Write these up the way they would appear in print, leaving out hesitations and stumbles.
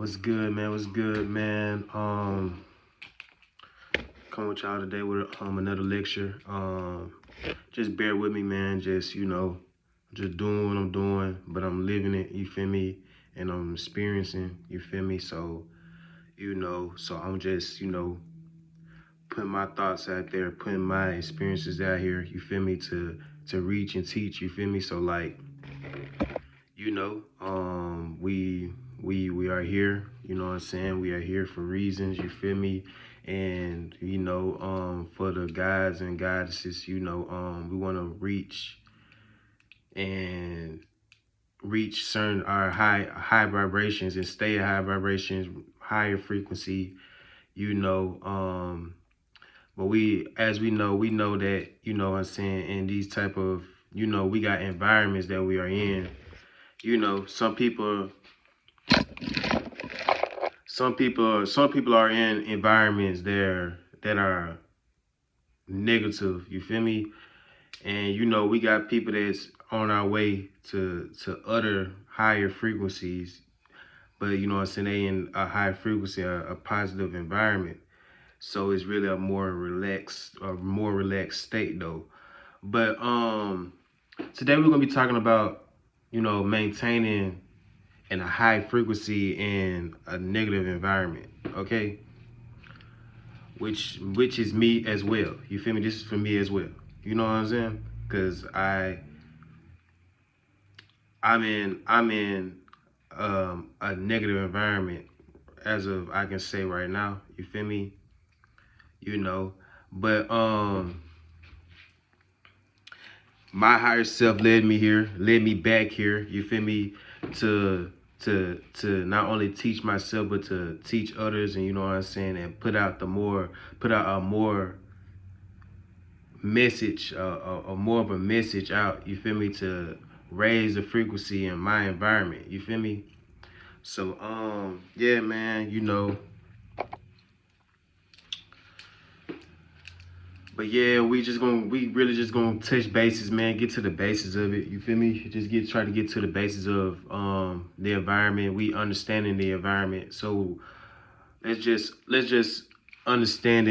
What's good, man? What's good, man? Come with y'all today with another lecture. Just bear with me, man. Just just doing what I'm doing, but I'm living it. You feel me? And I'm experiencing. You feel me? So so I'm just putting my thoughts out there, putting my experiences out here. You feel me? To reach and teach. You feel me? So like we are here, you know what I'm saying? We are here for reasons, you feel me? And for the guys and goddesses, we want to and reach certain our high vibrations and stay at high vibrations, higher frequency, you know. But we know that, you know what I'm saying, in these type of, we got environments that we are in. Some people are in environments there that are negative, you feel me? And we got people that's on our way to other higher frequencies, but you know what I'm saying, they in a high frequency, a positive environment. So it's really a more relaxed state though. But today we're gonna be talking about, maintaining in a high frequency in a negative environment, okay? Which is me as well. You feel me? This is for me as well. You know what I'm saying? Cause I'm in a negative environment as of I can say right now. You feel me? You know, but my higher self led me here, led me back here. You feel me? To to not only teach myself but to teach others, and you know what I'm saying, and put out a more message, a more of a message out. You feel me? To raise the frequency in my environment. You feel me? So yeah, man. But yeah, we really just gonna touch bases, man. Get to the basis of it. You feel me? Try to get to the basis of the environment. We understanding the environment. So let's just understand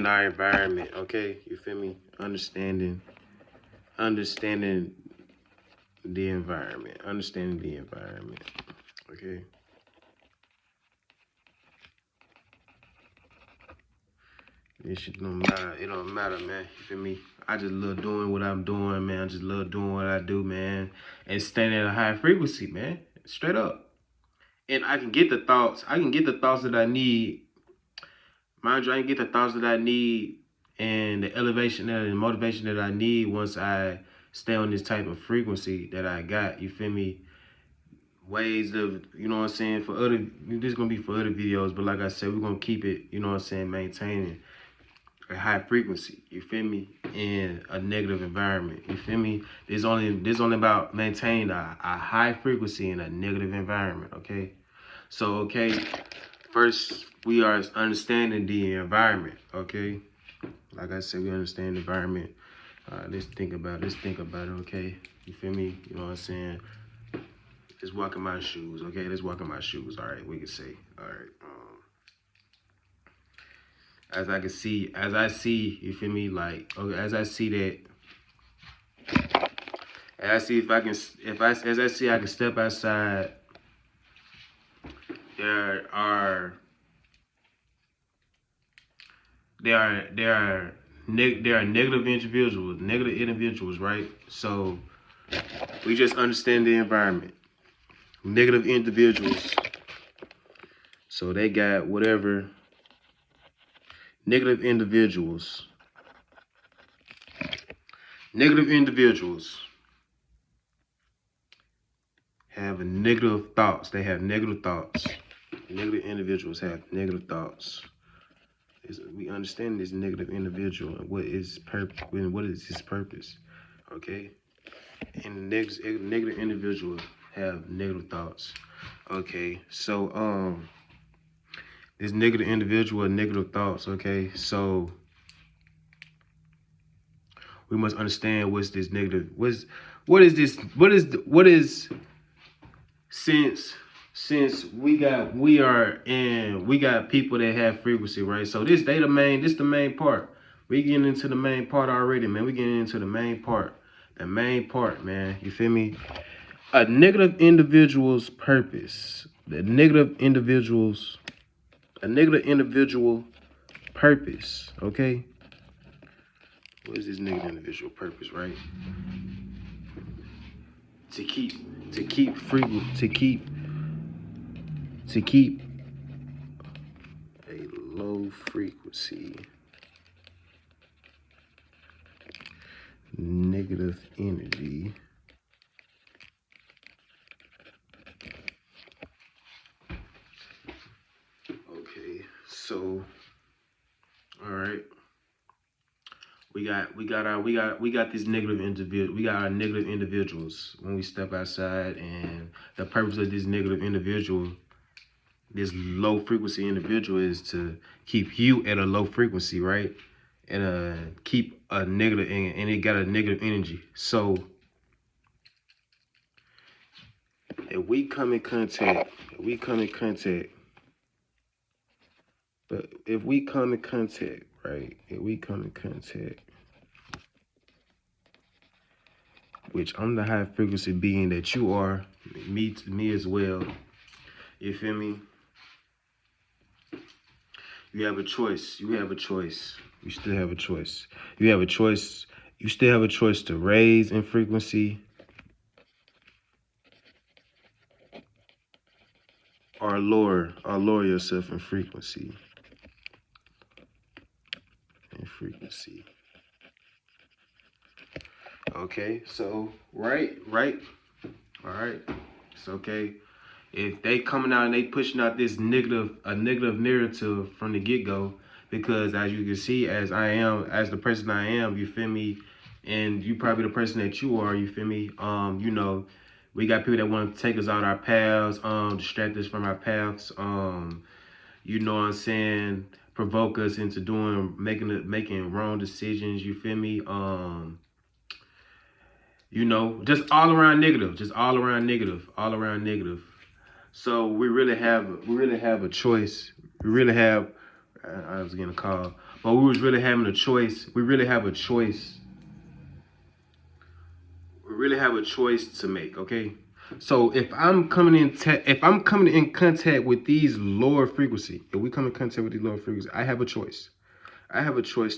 our environment, okay? You feel me? Understanding the environment. Understanding the environment. Okay. This shit don't matter. It don't matter, man. You feel me? I just love doing what I'm doing, man. I just love doing what I do, man. And staying at a high frequency, man. Straight up. And I can get the thoughts. I can get the thoughts that I need. Mind you, I can get the thoughts that I need and the elevation and the motivation that I need once I stay on this type of frequency that I got. You feel me? Ways of, you know what I'm saying, this is gonna be for other videos, but like I said, we're gonna keep it, you know what I'm saying, maintaining a high frequency, you feel me, in a negative environment. You feel me? This only about maintaining a high frequency in a negative environment, okay? So okay, first we are understanding the environment, okay? Like I said, we understand the environment. Let's think about it, okay? You feel me? You know what I'm saying? Let's walk in my shoes, okay? Let's walk in my shoes. All right, we can say. All right. As I see, you feel me? Like, okay, as I see that, as I see as I see I can step outside. There are there are there are there are negative individuals, right? So we just understand the environment. Negative individuals. So they got whatever. Negative individuals. Negative individuals have negative thoughts. They have negative thoughts. Negative individuals have negative thoughts. We understand this negative individual and what is his purpose, okay? And the next negative individual have negative thoughts, okay? So this negative individual negative thoughts, okay? So we must understand what's this negative. What is since since we got people that have frequency, right? So this the main part. We getting into the main part already, man. We getting into the main part. The main part, man. You feel me? A negative individual's purpose. A negative individual purpose, okay? What is this negative individual purpose, right? To keep a low frequency negative energy okay. So all right, we got this negative individual. We got our negative individuals when we step outside, and the purpose of this negative individual, this low frequency individual, is to keep you at a low frequency, right? And keep a negative, and it got a negative energy. So if we come in contact, right? If we come in contact, which I'm the high frequency being that you are, me as well. You feel me? You have a choice. You still have a choice. You still have a choice to raise in frequency or lower yourself in frequency. Okay, so right. All right. It's okay. If they coming out and they pushing out this negative narrative from the get-go, because as you can see, as the person I am, you feel me, and you probably the person that you are, you feel me, you know, we got people that want to take us out our paths, distract us from our paths, you know what I'm saying, provoke us into making wrong decisions, you feel me, you know, just all around negative. So we really have a choice. I was getting a call, but we was really having a choice. We really have a choice. To make. Okay. So if I'm coming in contact with these lower frequency, I have a choice.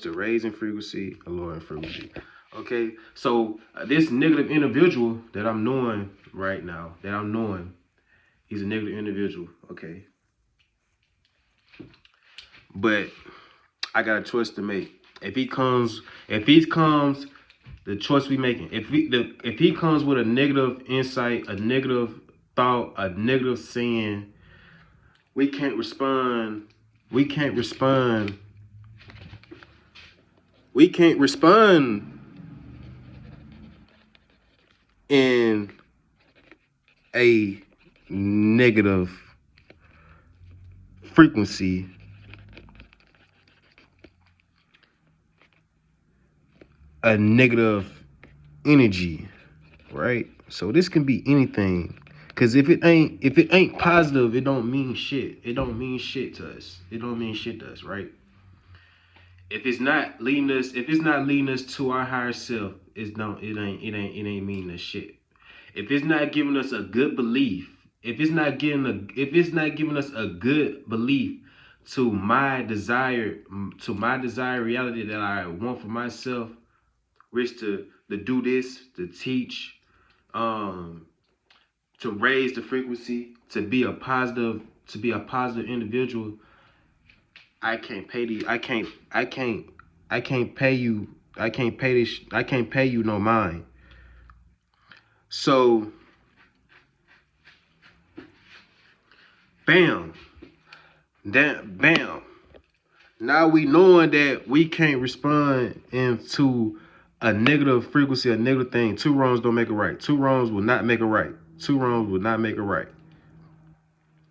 To raise in frequency or lower in frequency. Okay. So this negative individual that I'm knowing right now, he's a negative individual. Okay. But I got a choice to make. If he comes, the choice we making. If he comes with a negative insight, a negative thought, a negative saying, we can't respond. We can't respond in a negative frequency. A negative energy, right? So this can be anything. Cause if it ain't positive, it don't mean shit. It don't mean shit to us. Right? If it's not leading us to our higher self, it ain't meaning a shit. If it's not giving us a good belief, if it's not giving us a good belief to my desired reality that I want for myself, which to do this, to teach, to raise the frequency, to be a positive individual, I can't pay you no mind. So bam. Now we knowing that we can't respond into a negative frequency, a negative thing. Two wrongs don't make a right. Two wrongs will not make a right.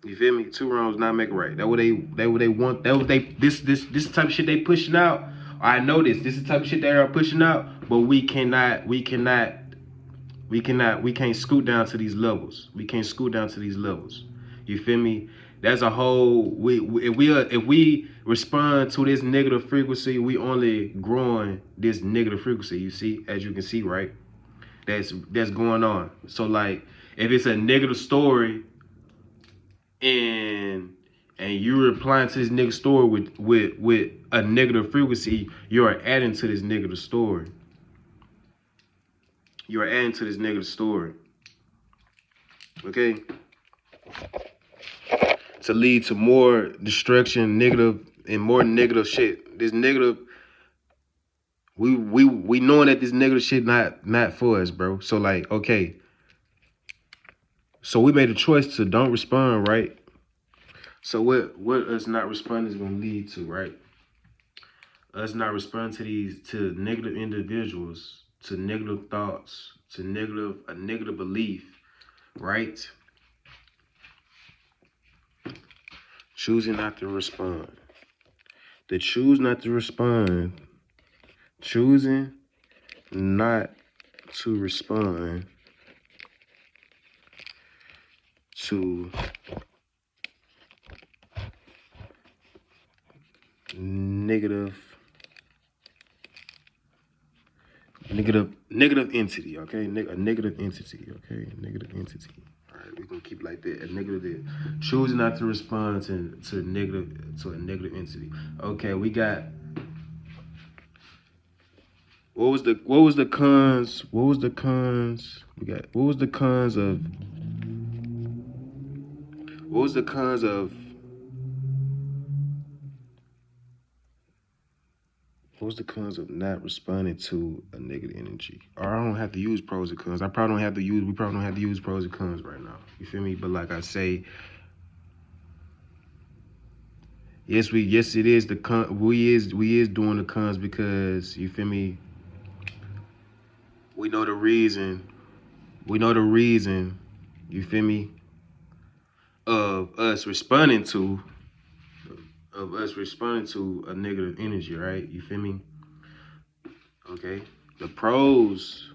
You feel me? Two wrongs not make a right. That what they want. This type of shit they pushing out. I know this. This is the type of shit they are pushing out, but we can't scoot down to these levels. You feel me? That's a whole. If we respond to this negative frequency, we only growing this negative frequency. You see, as you can see, right? That's going on. So like, if it's a negative story, and you're replying to this negative story with a negative frequency, you're adding to this negative story. You're adding to this negative story. Okay? To lead to more destruction, negative, and more negative shit. This negative, we knowing that this negative shit not for us, bro. So like, okay. So we made a choice to don't respond, right? So what us not responding is gonna lead to, right? Us not responding to negative individuals, to negative thoughts, to a negative belief, right? Choosing not to respond. The choose not to respond, choosing not to respond to negative entity, okay? A negative entity, okay? Negative entity. All right, we're gonna keep it like that. A negative, choosing not to respond to a negative entity. Okay, we got. What was the cons? What was the cons? We got. What was the cons of? What was the cons of? What was the cons of not responding to a negative energy? Or I don't have to use pros and cons. We probably don't have to use pros and cons right now. You feel me? But like I say, yes, it is the con. We is doing the cons because you feel me. We know the reason. You feel me? Of us responding to a negative energy, right? You feel me? Okay. The pros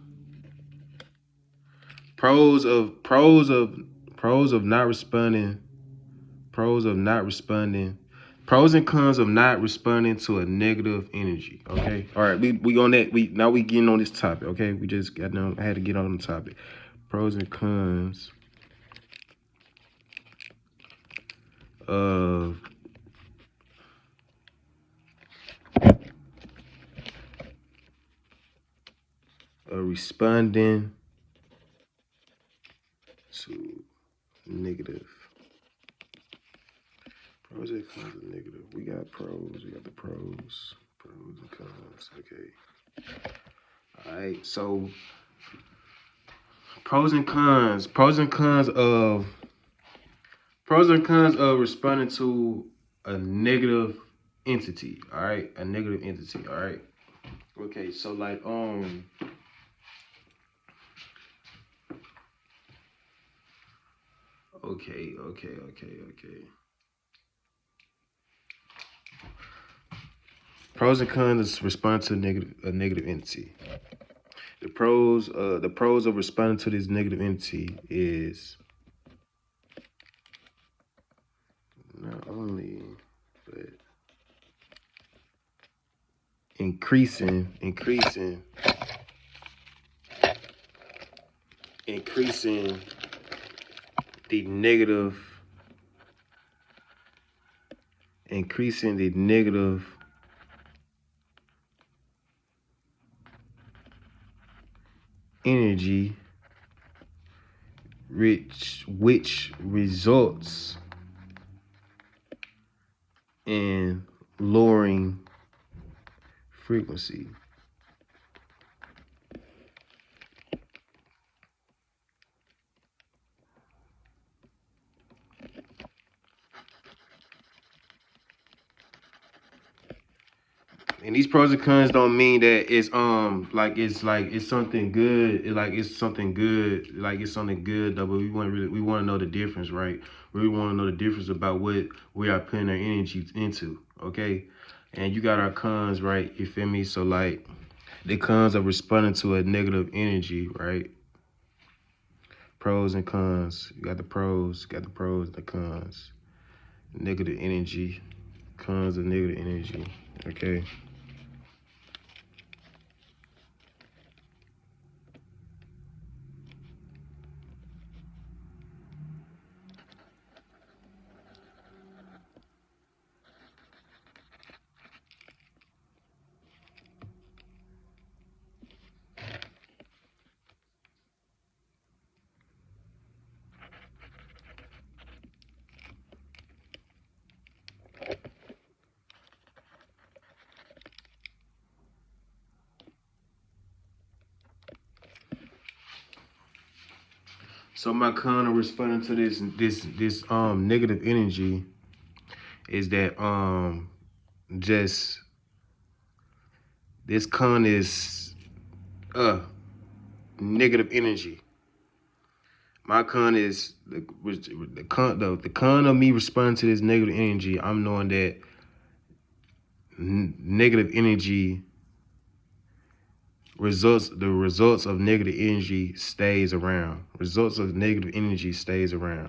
of not responding. Pros and cons of not responding to a negative energy. Okay. All right. We on that. Now we getting on this topic. Okay. We just got down. I had to get on the topic. Pros and cons of responding to negative. Pros and cons of negative. We got pros. We got the pros. Pros and cons. Okay. All right. So pros and cons of responding to a negative entity. All right. A negative entity. All right. Okay. So like Okay. Pros and cons of responding to a negative entity. The pros of responding to this negative entity is not only but increasing the negative energy which results in lowering frequency. And these pros and cons don't mean that it's something good. It's something good. Like it's something good though. But we want to know the difference, right? We want to know the difference about what we are putting our energy into. Okay, and you got our cons, right? You feel me? So like the cons of responding to a negative energy, right? Pros and cons. You got the pros, and the cons. Negative energy, cons of negative energy. Okay. So my con of responding to this negative energy is that just this con is negative energy. My con is the con of me responding to this negative energy. I'm knowing that negative energy the results of negative energy stays around. Results of negative energy stays around.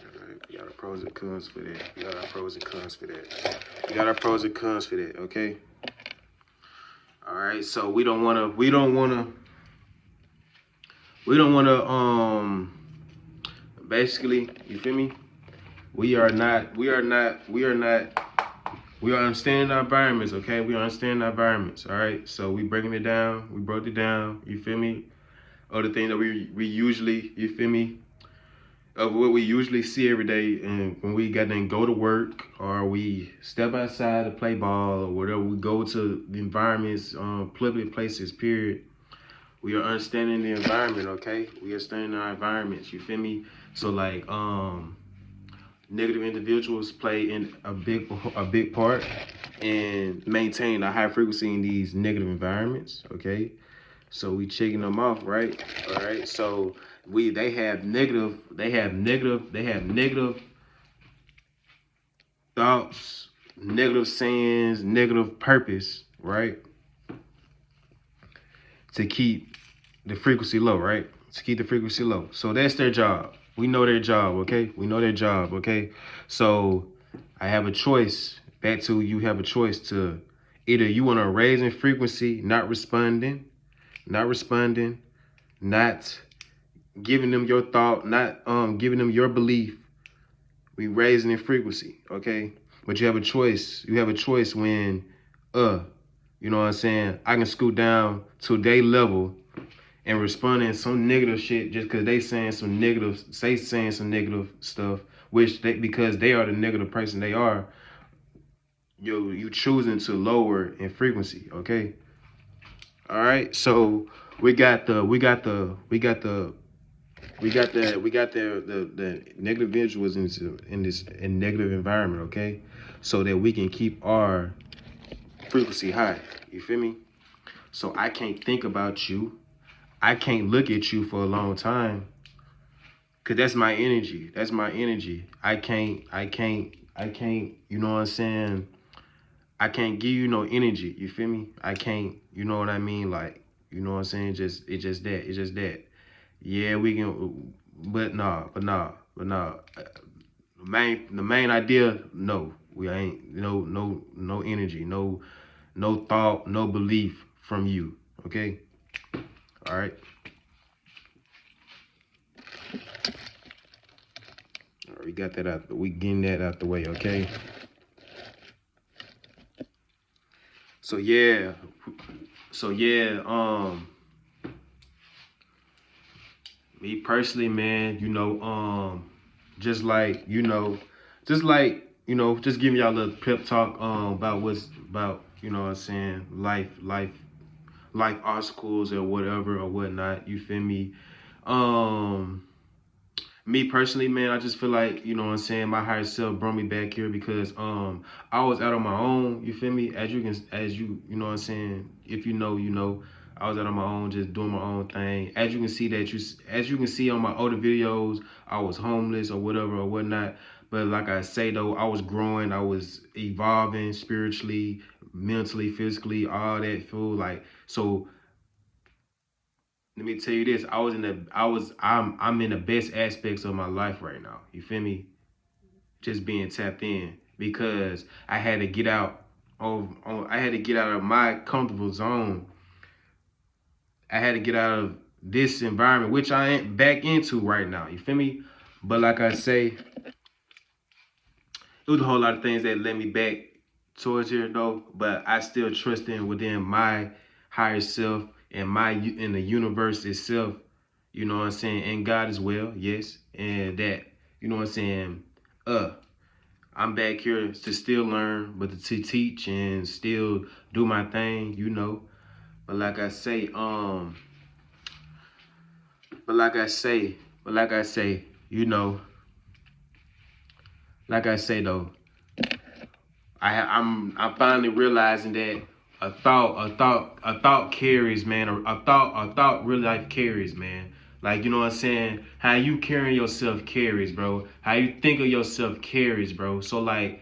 All right, we got our pros and cons for that. We got our pros and cons for that. We got our pros and cons for that. Okay. All right. So we don't wanna. Basically, you feel me? We are understanding our environments, okay? We are understanding our environments, all right? So we breaking it down. We broke it down, you feel me? Other things that we usually, you feel me? Of what we usually see every day, and when we got to go to work or we step outside to play ball or whatever, we go to the environments, public places, period. We are understanding the environment, okay? We are understanding our environments, you feel me? So like, negative individuals play in a big part in maintaining a high frequency in these negative environments. Okay, so we checking them off, right? All right, so they have negative thoughts, negative sayings, negative purpose, right? To keep the frequency low, right? To keep the frequency low. So that's their job. We know their job, okay? We know their job, okay? So I have a choice. Back to you have a choice to either you want to raise in frequency, not responding, not giving them your thought, not giving them your belief. We raising in frequency, okay? But you have a choice. You have a choice when you know what I'm saying? I can scoot down to their level and responding some negative shit just because they saying some negative stuff, which they because they are the negative person they are, you choosing to lower in frequency, okay? All right, so we got the negative visuals in negative environment, okay? So that we can keep our frequency high. You feel me? So I can't think about you. I can't look at you for a long time. Cause that's my energy. That's my energy. I can't, you know what I'm saying? I can't give you no energy. You feel me? I can't, you know what I mean? Like, you know what I'm saying? It's just that. Yeah, we can, but nah. The main idea, no. We ain't, no energy, no thought, no belief from you. Okay? All right. All right, we got that out. We getting that out the way. Okay. So yeah. Me personally, man, just like just giving y'all a little pep talk about what's about, you know what I'm saying, life obstacles or whatever or whatnot. You feel me? Um, Me personally, man, I just feel like, you know what I'm saying, my higher self brought me back here because I was out on my own, you feel me? You know what I'm saying, if you know, you know, I was out on my own just doing my own thing. As you can see on my older videos, I was homeless or whatever or whatnot. But like I say though, I was growing, I was evolving spiritually, mentally, physically, all that fool. Like so let me tell you this. I'm in the best aspects of my life right now. You feel me? Just being tapped in because I had to get out I had to get out of my comfortable zone. I had to get out of this environment, which I ain't back into right now. You feel me? But like I say, it was a whole lot of things that led me back towards here though. But I still trust in within my higher self and in the universe itself. You know what I'm saying? And God as well, yes. And that, you know what I'm saying? I'm back here to still learn, but to teach and still do my thing, you know. But like I say, you know, like I say though, I'm finally realizing that a thought carries, man. A thought real life carries, man. Like, you know what I'm saying? How you carrying yourself carries, bro. How you think of yourself carries, bro. So like,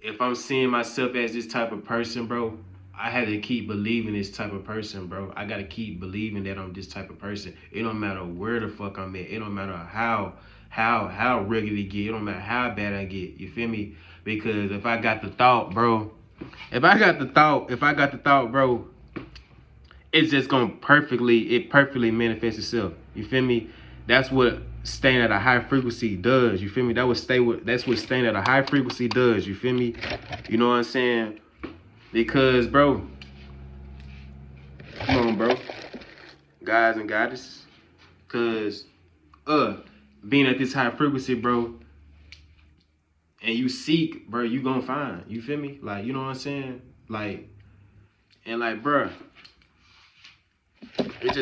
if I'm seeing myself as this type of person, bro, I had to keep believing this type of person, bro. I gotta keep believing that I'm this type of person. It don't matter where the fuck I'm at. It don't matter how rugged it get. It don't matter how bad I get. You feel me? Because if I got the thought, bro, bro, it's just gonna perfectly manifest itself. You feel me? That's what staying at a high frequency does. You feel me? That's what staying at a high frequency does. You feel me? You know what I'm saying? Because, bro, come on, bro, guys and goddesses, cause being at this high frequency, bro, and you seek, bro, you gonna find. You feel me? Like, you know what I'm saying? Like, and like, bro, it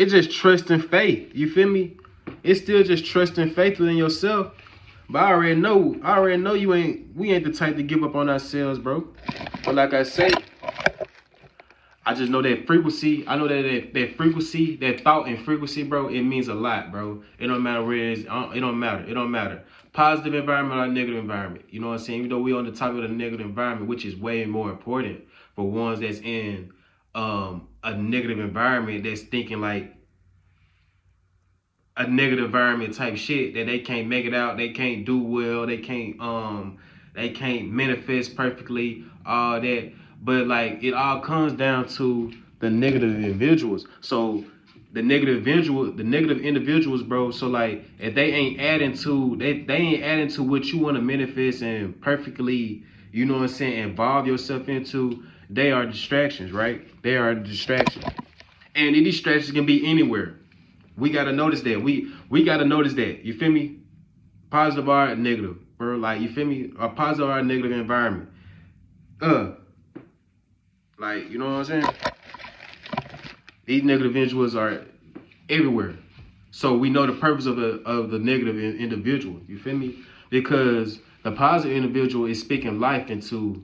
just trust and faith. You feel me? It's still just trust and faith within yourself. But I already know we ain't the type to give up on ourselves, bro. But like I say, I just know that frequency. I know that frequency, that thought and frequency, bro, it means a lot, bro. It don't matter where it is. It don't matter. It don't matter. Positive environment or negative environment. You know what I'm saying? Even though we on the top of the negative environment, which is way more important for ones that's in a negative environment that's thinking like a negative environment type shit that they can't make it out, they can't do well, they can't manifest perfectly, all that. But like it all comes down to the negative individuals. So the negative individuals, bro. So like if they ain't adding to what you want to manifest and perfectly, you know what I'm saying, involve yourself into, they are distractions, right? They are distractions. And these distractions can be anywhere. We gotta notice that. We gotta notice that. You feel me? Positive or negative, bro. Like, you feel me? A positive or negative environment. Like, you know what I'm saying? These negative individuals are everywhere. So we know the purpose of the negative individual. You feel me? Because the positive individual is speaking life into.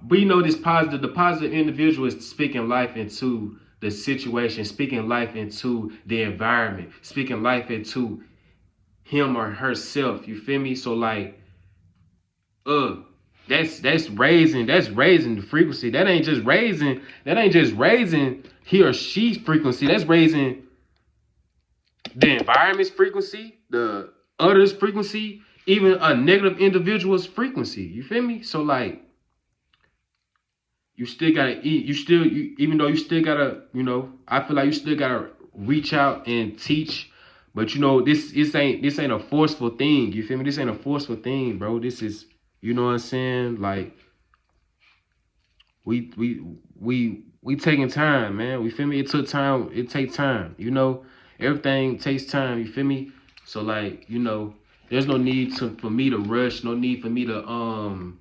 We know the positive individual is speaking life into the situation, speaking life into the environment, speaking life into him or herself. You feel me? So like, that's raising the frequency. That ain't just raising he or she's frequency. That's raising the environment's frequency, the other's frequency, even a negative individual's frequency. You feel me? So like, you still gotta eat. Even though you still gotta, you know, I feel like you still gotta reach out and teach. But you know, this ain't a forceful thing. You feel me? This ain't a forceful thing, bro. This is, you know what I'm saying? Like, we taking time, man. We feel me? It took time. It takes time. You know, everything takes time. You feel me? So like, you know, there's no need for me to rush. No need for me to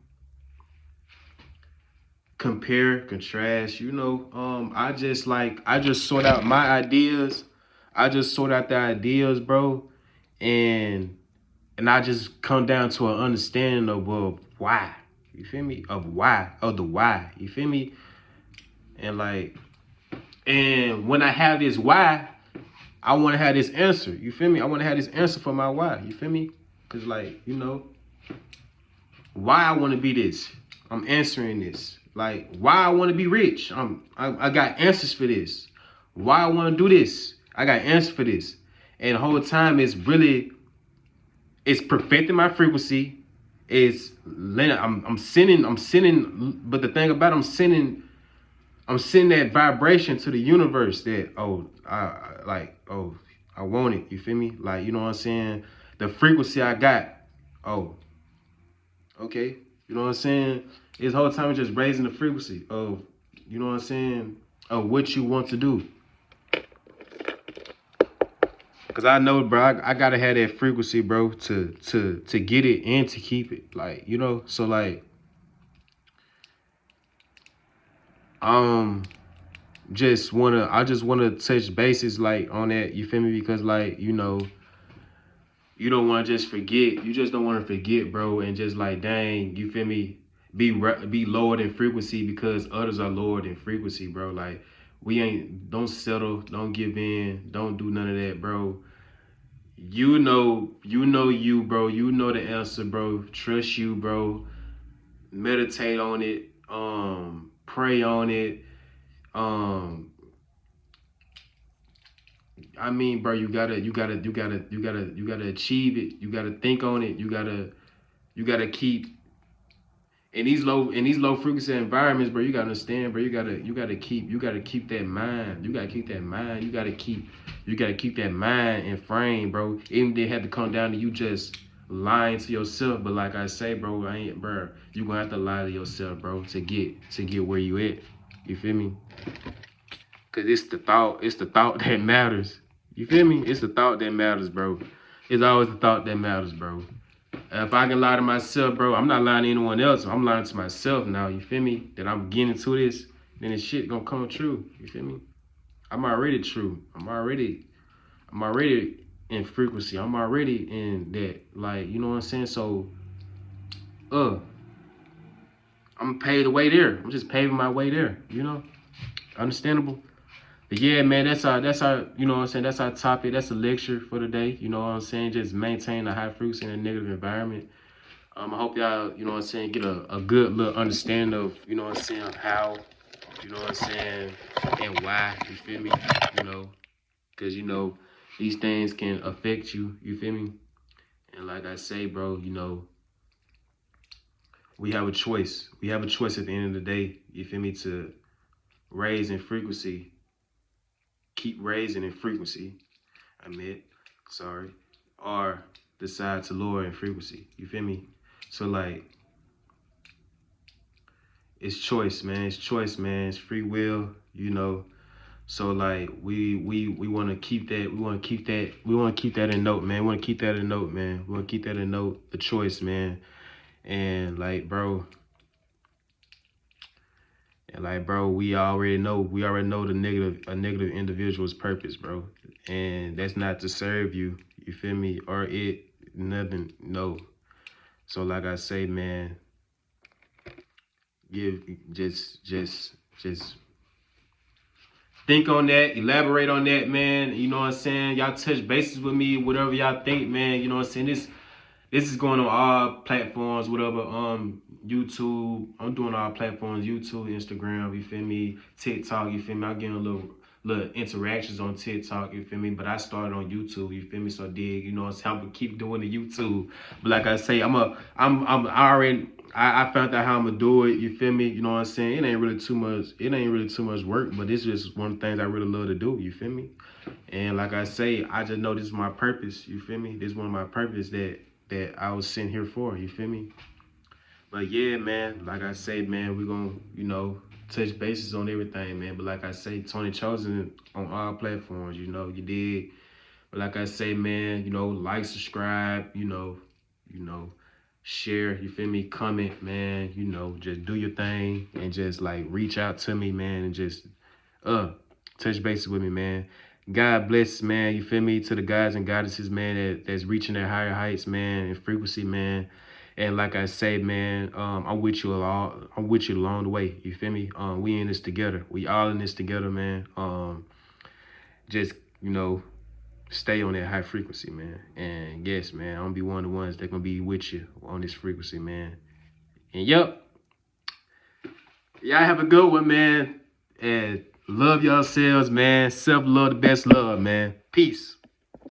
compare, contrast, you know. I just sort out my ideas. I just sort out the ideas, bro, and I just come down to an understanding of why. You feel me? Of the why. You feel me? And like, and when I have this why, I want to have this answer. You feel me? I want to have this answer for my why. You feel me? Cause like, you know, why I want to be this. I'm answering this. Like, why I want to be rich? I got answers for this. Why I want to do this? I got answers for this. And the whole time it's perfecting my frequency. I'm sending, but the thing about it, I'm sending that vibration to the universe that, I want it. You feel me? Like, you know what I'm saying? The frequency I got. Oh, okay. You know what I'm saying? This whole time is just raising the frequency of, you know what I'm saying, of what you want to do. Cause I know, bro, I gotta have that frequency, bro, to get it and to keep it. Like, you know, so like, I just wanna touch bases like on that. You feel me? Because like, you know, you don't want to just forget. You just don't want to forget, bro, and just like, dang, you feel me? Be lowered in frequency because others are lowered in frequency, bro. Like, don't settle, don't give in, don't do none of that, bro. You know, you, bro. You know the answer, bro. Trust you, bro. Meditate on it. Pray on it. I mean, bro, you gotta achieve it. You gotta think on it. You gotta keep in these low frequency environments, bro. You gotta understand, bro. You gotta keep that mind. You gotta keep that mind. You gotta keep that mind and frame, bro. Even if they had to come down to you just lying to yourself. But like I say, bro, bro. You gonna have to lie to yourself, bro, to get where you at. You feel me? Cause it's the thought that matters. You feel me? It's the thought that matters, bro. It's always the thought that matters, bro. If I can lie to myself, bro, I'm not lying to anyone else. I'm lying to myself now. You feel me? That I'm getting into this, then this shit gonna come true. You feel me? I'm already true. I'm already in frequency. I'm already in that. Like, you know what I'm saying? So, I'm paid the way there. I'm just paving my way there. You know, understandable. But yeah, man, that's our, you know what I'm saying? That's our topic. That's a lecture for today. You know what I'm saying? Just maintain a high frequency in a negative environment. I hope y'all, you know what I'm saying, get a good little understanding of, you know what I'm saying, how, you know what I'm saying, and why, you feel me? You know, because, you know, these things can affect you, you feel me? And like I say, bro, you know, we have a choice. We have a choice at the end of the day, you feel me, to raise in frequency, keep raising in frequency, or decide to lower in frequency, you feel me? So like, it's choice, man. It's choice, man. It's free will, you know. So like, we want to keep that. We want to keep that. We want to keep that in note, man. We want to keep that in note, man. We want to keep that in note. The choice, man. And like, bro. We already know. We already know a negative individual's purpose, bro. And that's not to serve you. You feel me? Or it. Nothing. No. So like I say, man. Just think on that, elaborate on that, man. You know what I'm saying? Y'all touch bases with me, whatever y'all think, man. You know what I'm saying? This is going on all platforms, whatever. YouTube. I'm doing all platforms, YouTube, Instagram, you feel me? TikTok, you feel me? I'm getting a little interactions on TikTok, you feel me? But I started on YouTube, you feel me? So dig, you know what I'm saying? I'm gonna keep doing the YouTube. But like I say, I found out how I'm gonna do it, you feel me? You know what I'm saying? It ain't really too much work, but this is just one of the things I really love to do, you feel me? And like I say, I just know this is my purpose, you feel me? This is one of my purpose that I was sent here for, you feel me? But yeah, man, like I say, man, we're gonna, you know, touch bases on everything, man. But like I say, Tony Chosen on all platforms, you know, you did. But like I say, man, you know, like, subscribe, you know, share, you feel me? Comment, man, you know, just do your thing and just like reach out to me, man, and just touch bases with me, man. God bless, man, you feel me? To the guys and goddesses, man, that's reaching their higher heights, man, and frequency, man. And like I say, man, I'm with you along the way. You feel me? We in this together. We all in this together, man. Just, you know, stay on that high frequency, man. And yes, man, I'm gonna be one of the ones that gonna be with you on this frequency, man. And yep, Y'all have a good one, man. And love yourselves, man. Self-love, the best love, man. Peace.